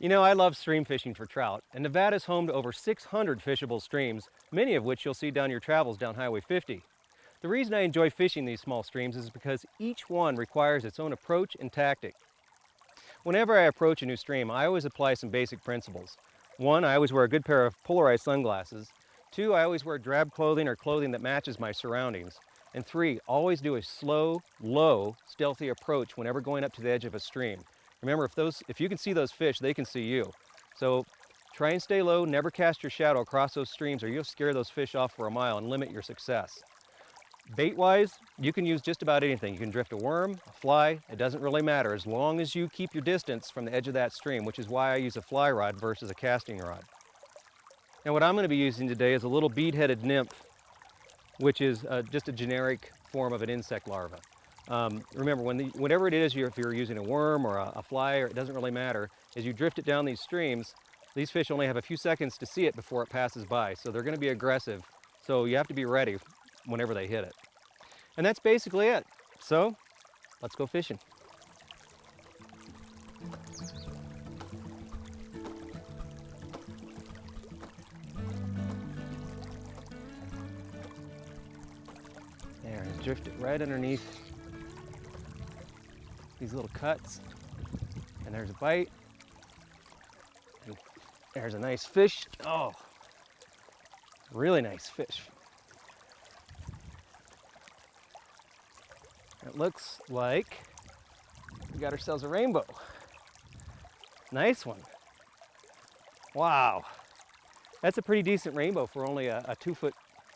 You know, I love stream fishing for trout, and Nevada is home to over 600 fishable streams, many of which you'll see down your travels down Highway 50. The reason I enjoy fishing these small streams is because each one requires its own approach and tactic. Whenever I approach a new stream, I always apply some basic principles. One, I always wear a good pair of polarized sunglasses. Two, I always wear drab clothing or clothing that matches my surroundings. And three, always do a slow, low, stealthy approach whenever going up to the edge of a stream. Remember, if you can see those fish, they can see you. So try and stay low, never cast your shadow across those streams or you'll scare those fish off for a mile and limit your success. Bait-wise, you can use just about anything. You can drift a worm, a fly, it doesn't really matter as long as you keep your distance from the edge of that stream, which is why I use a fly rod versus a casting rod. Now what I'm going to be using today is a little bead-headed nymph, which is just a generic form of an insect larva. Remember, whenever it is, if you're using a worm or a fly, or it doesn't really matter, as you drift it down these streams, these fish only have a few seconds to see it before it passes by, so they're going to be aggressive. So you have to be ready whenever they hit it. And that's basically it. So let's go fishing. There, drift it right underneath these little cuts. And there's a bite. And there's a nice fish. Oh, really nice fish. It looks like we got ourselves a rainbow. Nice one. Wow. That's a pretty decent rainbow for only a 2-foot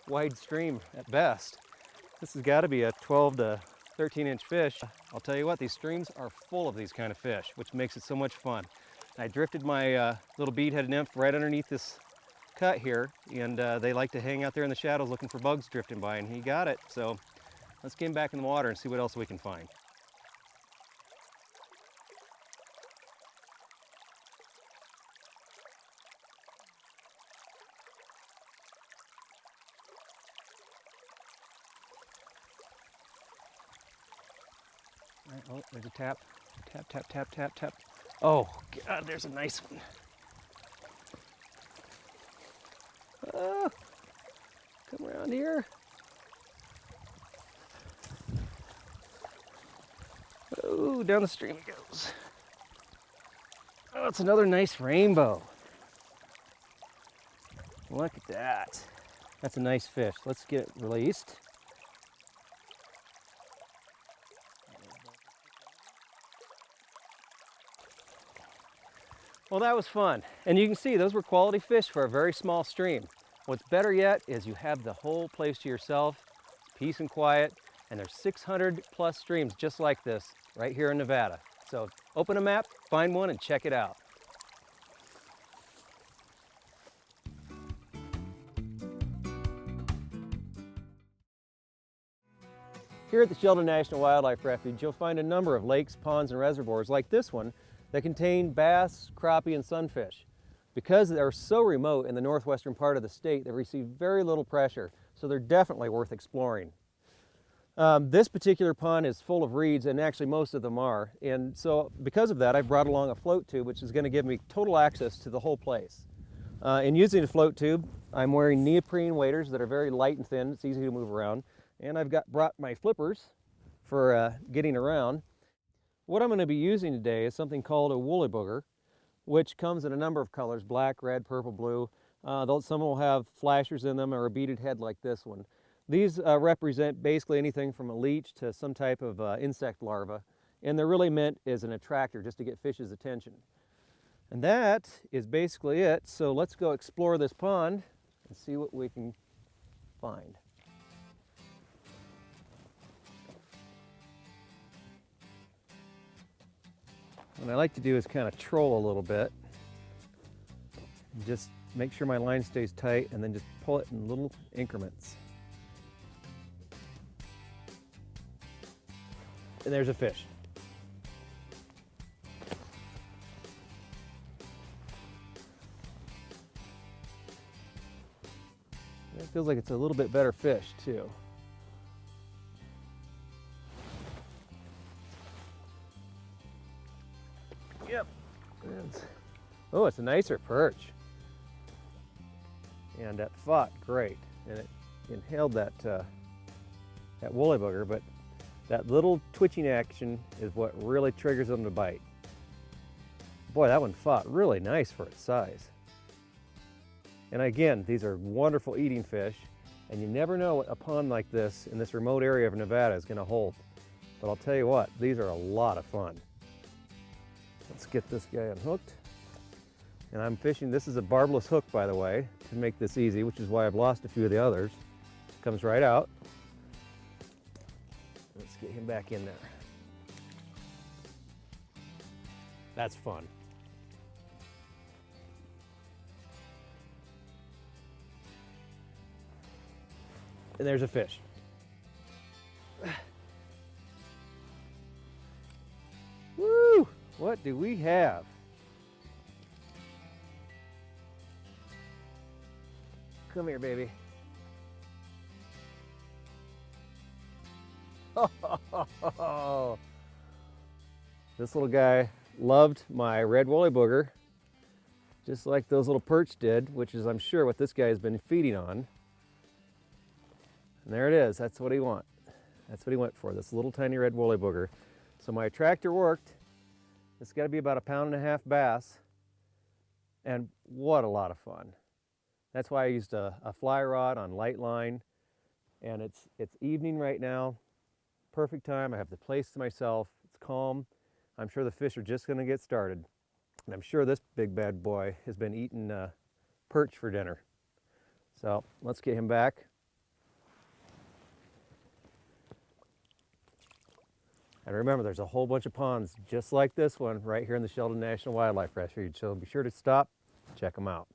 wide stream at best. This has got to be a 12 to 13-inch fish. I'll tell you what, these streams are full of these kind of fish, which makes it so much fun. I drifted my little bead-headed nymph right underneath this cut here, and they like to hang out there in the shadows looking for bugs drifting by, and he got it. So let's get him back in the water and see what else we can find. All right, oh, there's a tap. Tap, tap, tap, tap, tap. Oh, God, there's a nice one. Oh, come around here. Oh, down the stream it goes. Oh, it's another nice rainbow. Look at that. That's a nice fish. Let's get it released. Well, that was fun. And you can see those were quality fish for a very small stream. What's better yet is you have the whole place to yourself, peace and quiet, and there's 600 plus streams just like this right here in Nevada. So open a map, find one, and check it out. Here at the Sheldon National Wildlife Refuge, you'll find a number of lakes, ponds, and reservoirs like this one that contain bass, crappie, and sunfish. Because they're so remote in the northwestern part of the state, they receive very little pressure, so they're definitely worth exploring. This particular pond is full of reeds, and actually most of them are. And so because of that, I brought along a float tube, which is going to give me total access to the whole place. In using a float tube, I'm wearing neoprene waders that are very light and thin. It's easy to move around. And I've brought my flippers for getting around. What I'm going to be using today is something called a woolly booger, which comes in a number of colors: black, red, purple, blue. Some will have flashers in them or a beaded head like this one. These represent basically anything from a leech to some type of insect larva, and they're really meant as an attractor just to get fish's attention. And that is basically it. So let's go explore this pond and see what we can find. What I like to do is kind of troll a little bit. Just make sure my line stays tight and then just pull it in little increments. And there's a fish. It feels like it's a little bit better fish too. Yep. Oh, it's a nicer perch. And that fought great. And it inhaled that woolly booger, but that little twitching action is what really triggers them to bite. Boy, that one fought really nice for its size. And again, these are wonderful eating fish, and you never know what a pond like this in this remote area of Nevada is going to hold. But I'll tell you what, these are a lot of fun. Let's get this guy unhooked. And I'm fishing, this is a barbless hook, by the way, to make this easy, which is why I've lost a few of the others. Comes right out. Let's get him back in there. That's fun. And there's a fish. Woo! What do we have? Come here, baby. This little guy loved my red woolly booger, just like those little perch did, which is, I'm sure, what this guy has been feeding on. And there it is. That's what he wants. That's what he went for, this little tiny red woolly booger. So my attractor worked. It's got to be about 1.5 pound bass. And what a lot of fun. That's why I used a fly rod on light line. And it's evening right now. Perfect time. I have the place to myself. It's calm. I'm sure the fish are just going to get started. And I'm sure this big bad boy has been eating perch for dinner. So let's get him back. And remember, there's a whole bunch of ponds just like this one right here in the Sheldon National Wildlife Refuge. So be sure to stop, check them out.